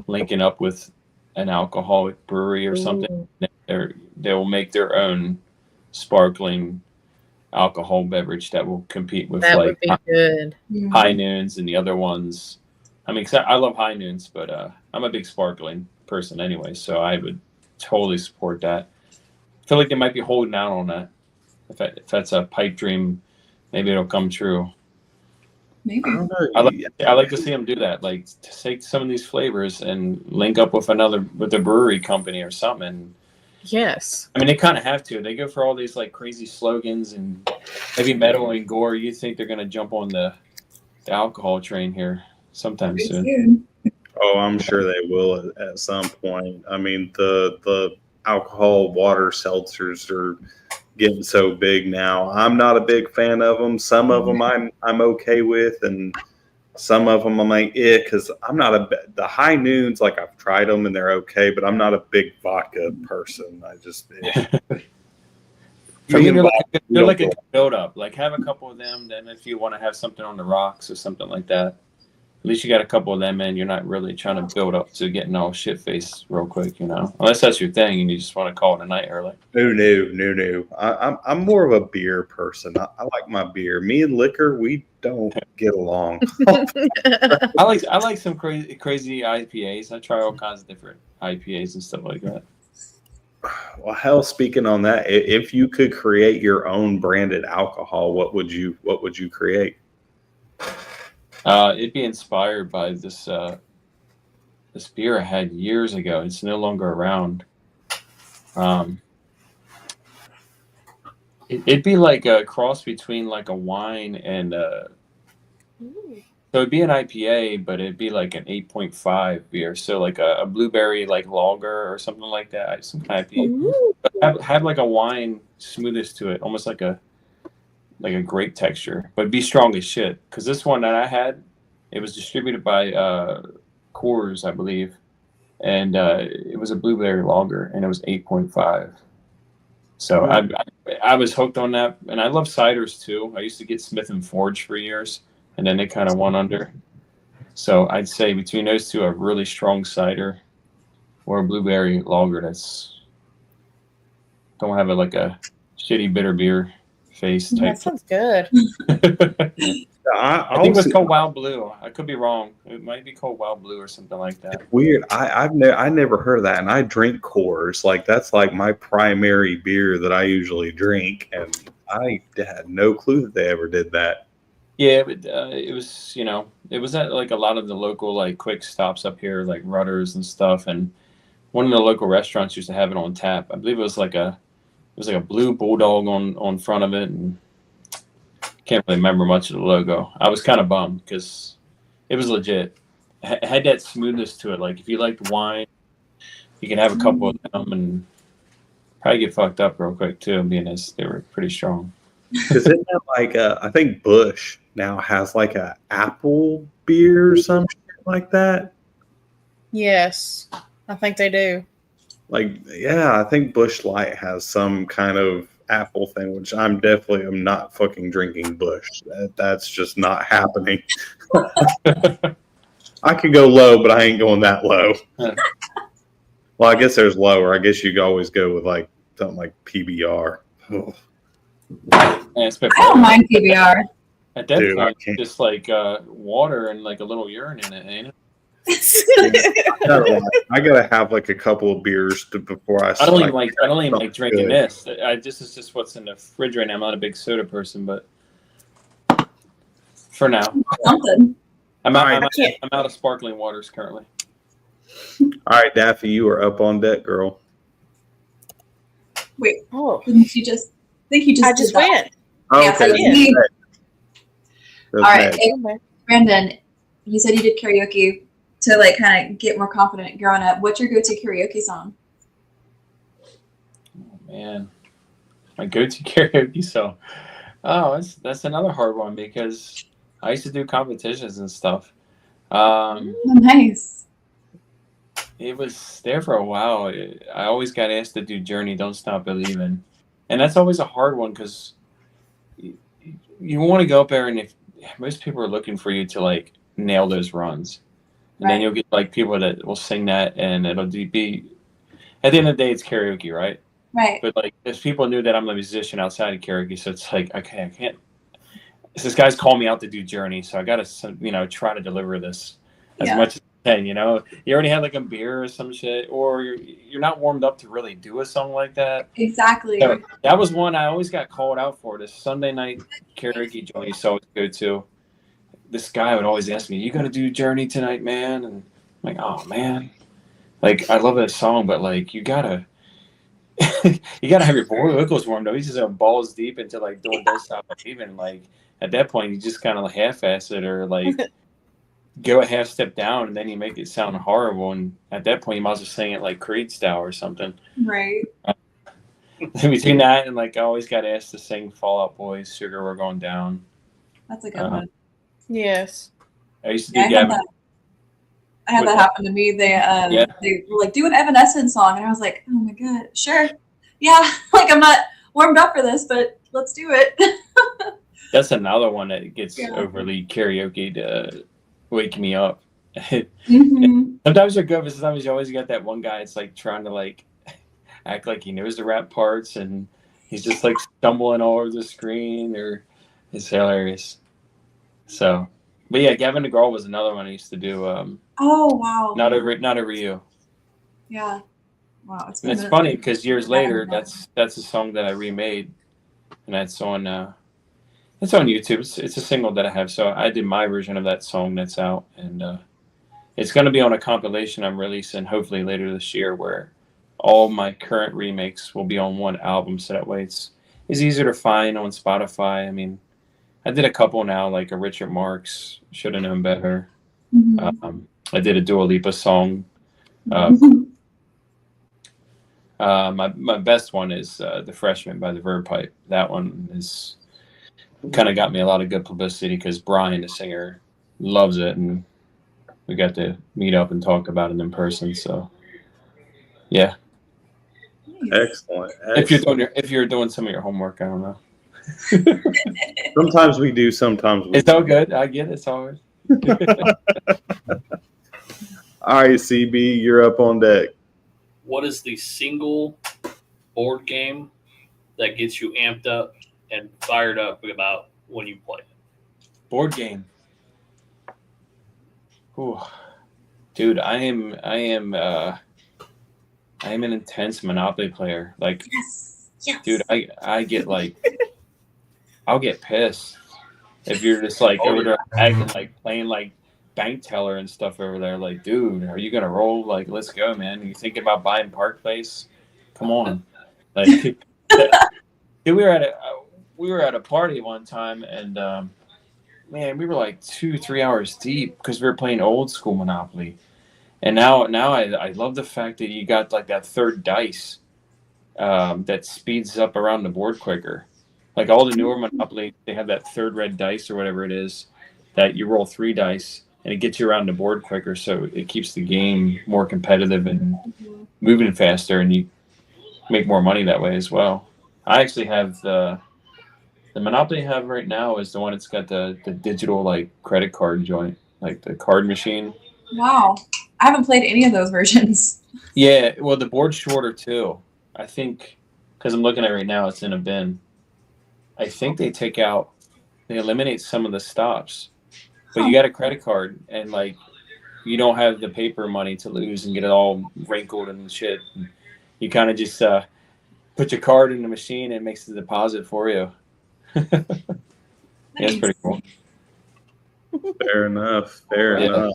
linking up with an alcoholic brewery or something. They will make their own sparkling alcohol beverage that will compete with that would be good. High Noons and the other ones. I mean, I love High Noons, but I'm a big sparkling person anyway, so I would totally support that. I feel like they might be holding out on that. If that's a pipe dream, maybe it'll come true. Maybe. I like to see them do that. Like to take some of these flavors and link up with a brewery company or something. Yes. I mean, they kind of have to. They go for all these like crazy slogans and heavy metal and gore. You think they're gonna jump on the alcohol train here sometime soon? Oh, I'm sure they will at some point. I mean, the alcohol water seltzers are getting so big now. I'm not a big fan of them. Some of them I'm okay with, and some of them I'm like, because I'm not the High Noons. Like I've tried them and they're okay, but I'm not a big vodka person. I just. For me, they're like a build up. Like have a couple of them. Then if you want to have something on the rocks or something like that, at least you got a couple of them in. You're not really trying to build up to getting all shit faced real quick, unless that's your thing and you just want to call it a night early. No. I'm more of a beer person. I like my beer. Me and liquor, we don't get along. I like some crazy IPAs. I try all kinds of different IPAs and stuff like that. Well, hell, speaking on that, if you could create your own branded alcohol, what would you create? It'd be inspired by this beer I had years ago. It's no longer around. It'd be like a cross between like a wine and so it'd be an IPA, but it'd be like an 8.5 beer. So like a blueberry like lager or something like that. Some kind of IPA. But have like a wine smoothness to it, almost like a grape texture, but be strong as shit. Because this one that I had, it was distributed by Coors, I believe, and it was a blueberry lager, and it was 8.5. So I was hooked on that, and I love ciders too. I used to get Smith and Forge for years, and then they kind of went under. So I'd say between those two, a really strong cider or a blueberry lager that's don't have a shitty bitter beer face type. That sounds good. I think it was called Wild Blue. I could be wrong. It might be called Wild Blue or something like that. Weird. I never heard of that, and I drink Coors. Like that's like my primary beer that I usually drink, and I had no clue that they ever did that. Yeah, it was it was at like a lot of the local like quick stops up here, like Rutter's and stuff, and one of the local restaurants used to have it on tap. I believe it was like a blue bulldog on front of it, and can't really remember much of the logo. I was kind of bummed because it was legit. It had that smoothness to it. Like if you liked wine, you can have a couple of them and probably get fucked up real quick too, being as they were pretty strong. Because isn't that like I think Busch now has like a apple beer or some shit like that? Yes, I think they do. Like, yeah, I think Busch Light has some kind of apple thing, which I'm not fucking drinking Busch. That's just not happening. I could go low, but I ain't going that low. Well, I guess there's lower. I guess you could always go with like something like PBR. Oh. I don't mind PBR. At that point, it's just like water and like a little urine in it, ain't it? I gotta have like a couple of beers before I. I don't even like drinking this. This is just what's in the fridge right now. I'm not a big soda person, but for now, Something. I'm out of sparkling waters currently. All right, Daffy, you are up on deck, girl. Wait. Oh. Didn't you just? I think you just. I just went. Oh, yeah, okay. All right, Brenden, you said you did karaoke to like kind of get more confident growing up. What's your go-to karaoke song? Oh man, my go-to karaoke song. Oh, that's another hard one because I used to do competitions and stuff. Nice. It was there for a while. I always got asked to do Journey, Don't Stop Believing. And that's always a hard one because you want to go up there, and if most people are looking for you to like nail those runs, and then you'll get like people that will sing that, and it'll be at the end of the day, it's karaoke, right? Right. But like, if people knew that I'm a musician outside of karaoke, so it's like, okay, I can't. This guy's called me out to do Journey, so I got to try to deliver this as much as I can. You already had like a beer or some shit, or you're not warmed up to really do a song like that. Exactly. So that was one I always got called out for. This Sunday night karaoke joint I used to always go to. This guy would always ask me, "You got to do Journey tonight, man?" And I'm like, "Oh man, like I love that song, but like you gotta have your vocals warmed up. He's just balls deep into like doing Don't Stop Believing. Like at that point, you just kind of half-ass it or like go a half step down, and then you make it sound horrible. And at that point, you might as well sing it like Creed style or something. Right. In between that and like I always got asked to sing Fall Out Boy's "Sugar We're Going Down." That's a good one. Yes. I used to do Gavin. I had that happen to me. They were like, do an Evanescence song, and I was like, oh my god, sure, yeah. Like I'm not warmed up for this, but let's do it. That's another one that gets overly karaoke to wake me up. Mm-hmm. Sometimes you're good, but sometimes you always got that one guy that's like trying to like act like he knows the rap parts, and he's just like stumbling all over the screen, or it's hilarious. So, but yeah, Gavin DeGraw was another one I used to do. Oh wow! Not over you. Yeah. Wow. It's funny because years later, that's a song that I remade, and that's on YouTube. It's a single that I have. So I did my version of that song that's out, and it's going to be on a compilation I'm releasing hopefully later this year, where all my current remakes will be on one album. So that way it's easier to find on Spotify. I mean, I did a couple now, like a Richard Marx, Should Have Known Better. Mm-hmm. I did a Dua Lipa song. My best one is The Freshman by the Verb Pipe. That one is kind of got me a lot of good publicity because Brian, the singer, loves it, and we got to meet up and talk about it in person. So, yeah. Excellent. If you're doing some of your homework, I don't know. Sometimes we do. Sometimes we. It's all good. I get it. It's all right. All right, CB, you're up on deck. what is the single board game that gets you amped up and fired up about when you play it? Board game. Ooh. Dude, I am an intense Monopoly player. Like, Yes. Yes. dude, I get like, I'll get pissed if you're just like over there acting like playing like bank teller and stuff over there. Like, dude, are you gonna roll? Like, let's go, man. You thinking about buying Park Place? Come on. Like, dude, we were at a party one time, and man, we were like 2-3 hours deep because we were playing old school Monopoly. And now I love the fact that you got like that third dice that speeds up around the board quicker. Like all the newer Monopoly, they have that third red dice or whatever it is that you roll 3 dice and it gets you around the board quicker. So it keeps the game more competitive and moving faster, and you make more money that way as well. I actually have the Monopoly I have right now is the one that's got the digital like credit card joint, like the card machine. Wow. I haven't played any of those versions. Yeah, well, the board's shorter too. I think because I'm looking at it right now, it's in a bin. I think they eliminate some of the stops, but you got a credit card and like you don't have the paper money to lose and get it all wrinkled and shit. You kind of just put your card in the machine and it makes the deposit for you. Yeah, it's pretty cool. Fair enough. Fair enough.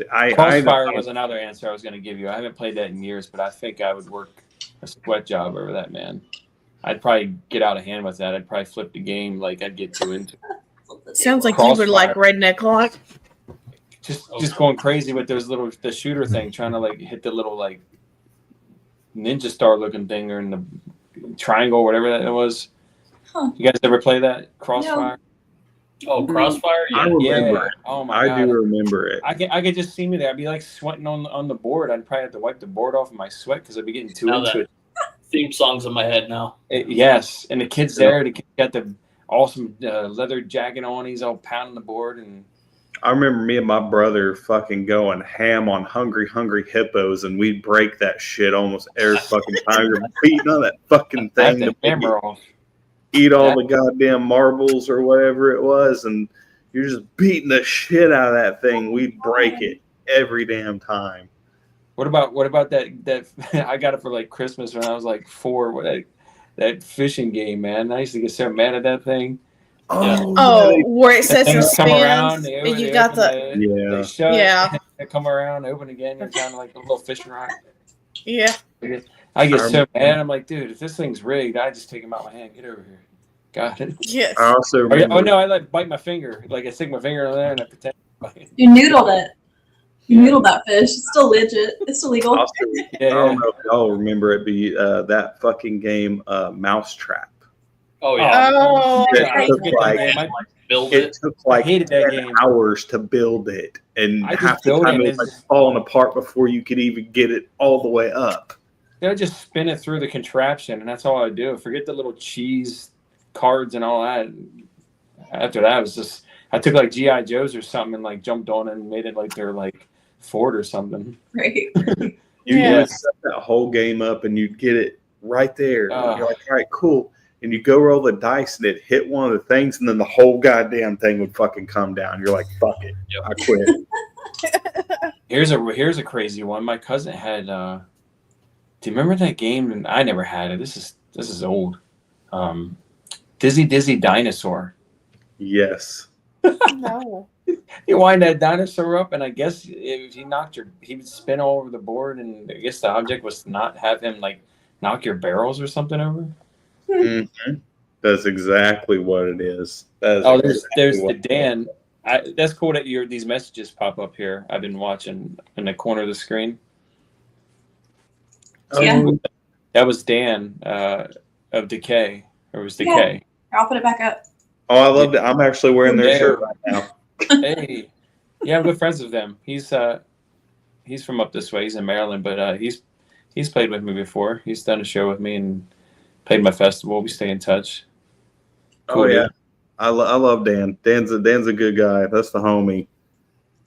Crossfire was another answer I was going to give you. I haven't played that in years, but I think I would work a sweat job over that, man. I'd probably get out of hand with that. I'd probably flip the game. Like I'd get too into it. Sounds like you would like Redneck Lock. Just going crazy with the shooter thing, trying to like hit the little like ninja star looking thing or in the triangle, whatever that was. Huh. You guys ever play that Crossfire? Oh, Crossfire? I remember it. Oh my God. I do remember it. I could just see me there. I'd be like sweating on the board. I'd probably have to wipe the board off of my sweat because I'd be getting too into it. Theme songs in my head now. Yes, and the kid's there. The kid got the awesome leather jacket on. He's all pounding the board. And I remember me and my brother fucking going ham on Hungry Hungry Hippos, and we'd break that shit almost every fucking time. You're beating on that fucking thing to hammer off. Eat all the goddamn marbles or whatever it was, and you're just beating the shit out of that thing. We'd break it every damn time. What about that I got it for like Christmas when I was like 4. That fishing game, man. I used to get so mad at that thing. Where it says and spins. You got They come around, open again. You're down to like a little fishing rod. Yeah. I get so mad. I'm like, dude, if this thing's rigged, I just take him out my hand. Get over here. Got it. Yes. I also remember. Oh no, I like bite my finger. Like I stick my finger in there and I pretend. You noodled it. You noodled that fish. It's still legit. It's still legal. Also, I don't know if y'all remember it be that fucking game, Mousetrap. Oh yeah. It took like 10 hours to build it, and half the time it was like falling apart before you could even get it all the way up. I just spin it through the contraption, and that's all I do. Forget the little cheese cards and all that. After that, it was just I took like GI Joes or something and like jumped on it and made it like they're like Ford or something. Right. You set that whole game up, and you'd get it right there. You're like, all right, cool. And you go roll the dice, and it hit one of the things, and then the whole goddamn thing would fucking come down. You're like, fuck it, I quit. Here's a crazy one. My cousin had. Do you remember that game? And I never had it. This is old. Dizzy Dinosaur. Yes. No. You wind that dinosaur up, and I guess if he would spin all over the board, and I guess the object was to not have him like knock your barrels or something over. Mm-hmm. That's exactly what it is. There's the Dan. That's cool that these messages pop up here. I've been watching in the corner of the screen. Yeah. That was Dan of Decay. Or was Decay. Yeah. I'll put it back up. Oh, I loved it. I'm actually wearing their shirt right now. Hey. Yeah, I'm good friends with them. He's from up this way. He's in Maryland, but he's played with me before. He's done a show with me and played my festival. We stay in touch. Cool, oh yeah. Dude. I love Dan. Dan's a good guy. That's the homie.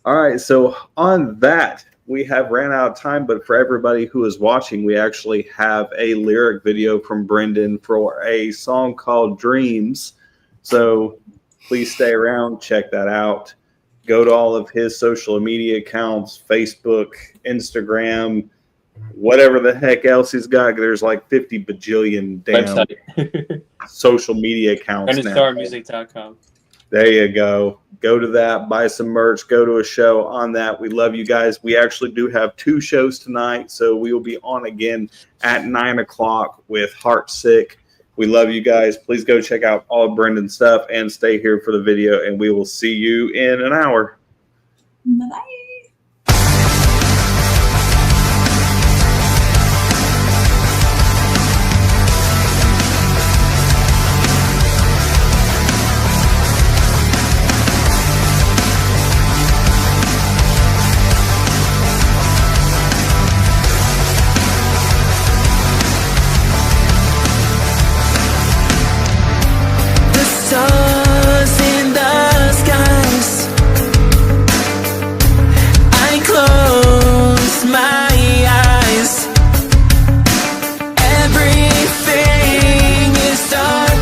All right, so on that, we have ran out of time, but for everybody who is watching, we actually have a lyric video from Brenden for a song called Dreams. So please stay around, check that out. Go to all of his social media accounts, Facebook, Instagram, whatever the heck else he's got. There's like 50 bajillion damn Website. social media accounts now. BrendenStarMusic.com. There you go. Go to that, buy some merch, go to a show on that. We love you guys. We actually do have 2 shows tonight, so we will be on again at 9 o'clock with Heart Sick. We love you guys. Please go check out all of Brenden's stuff and stay here for the video, and we will see you in an hour. Bye-bye. Stars in the skies, I close my eyes. Everything is dark,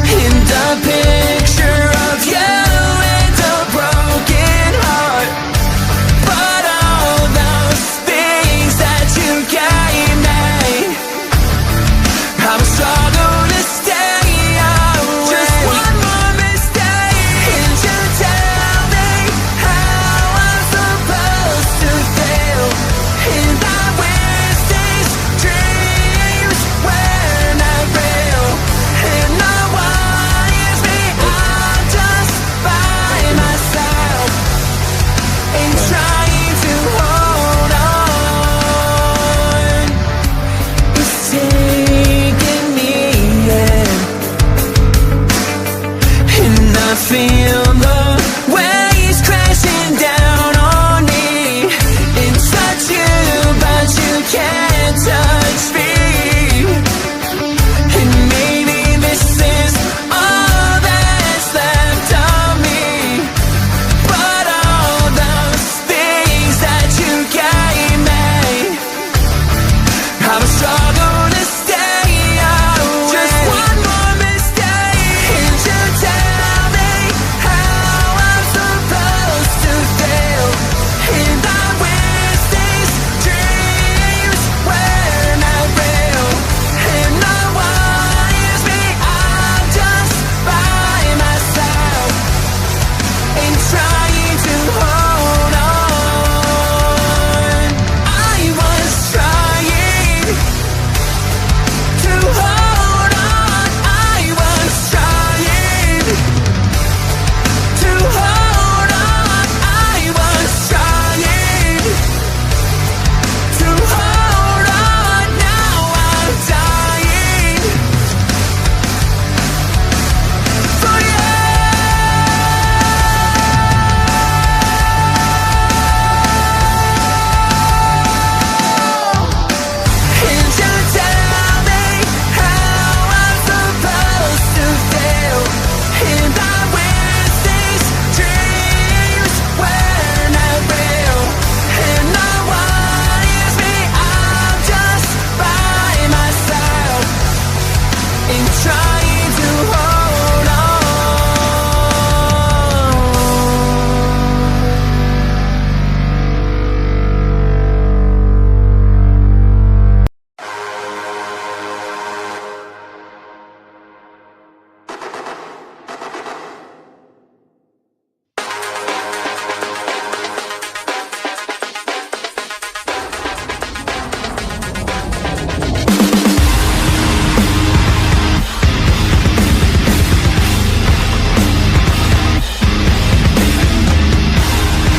and a picture of you and a broken heart. But all those things that you gave me, I was struggle. Feel the waves crashing down on me and touch you, but you can't touch me. And maybe this is all that's left of me. But all those things that you gave me, I was strong.